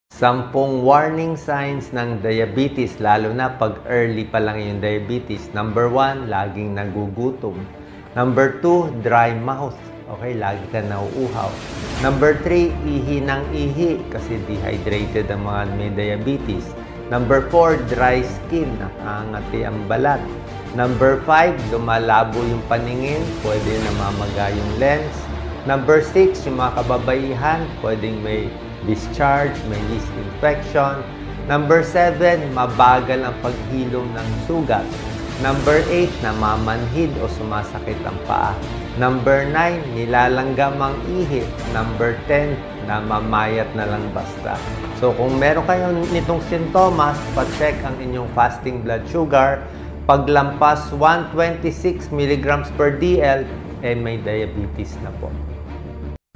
10 warning signs ng diabetes, lalo na pag early pa lang yung diabetes. Number 1, laging nagugutom. Number 2, dry mouth. Okay, lagi ka nauuhaw. Number 3, ihi ng ihi kasi dehydrated ang mga may diabetes. Number 4, dry skin, nakangati ang balat. Number 5, lumalabo yung paningin, pwede namamaga yung lens. Number 6, yung mga kababaihan, pwedeng may discharge, may yeast infection. Number 7, mabagal ang paghilom ng sugat. Number 8, namamanhid o sumasakit ang paa. Number 9, nilalanggam ang ihi. Number 10, namamayat na lang basta. So kung meron kayo nitong sintomas, pa-check ang inyong fasting blood sugar. Paglampas 126 mg per DL, may diabetes na po.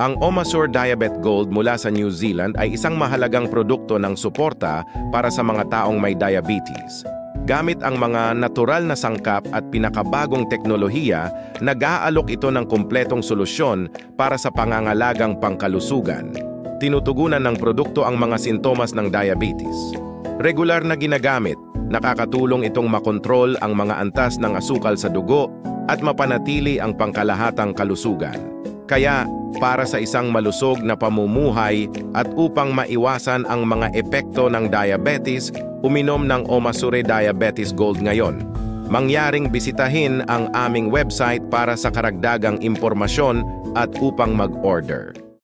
Ang Omasur Diabet Gold mula sa New Zealand ay isang mahalagang produkto ng suporta para sa mga taong may diabetes. Gamit ang mga natural na sangkap at pinakabagong teknolohiya, nag-aalok ito ng kumpletong solusyon para sa pangangalagang pangkalusugan. Tinutugunan ng produkto ang mga sintomas ng diabetes. Regular na ginagamit, nakakatulong itong makontrol ang mga antas ng asukal sa dugo at mapanatili ang pangkalahatang kalusugan. Kaya, para sa isang malusog na pamumuhay at upang maiwasan ang mga epekto ng diabetes, uminom ng Omasure Diabetes Gold ngayon. Mangyaring bisitahin ang aming website para sa karagdagang impormasyon at upang mag-order.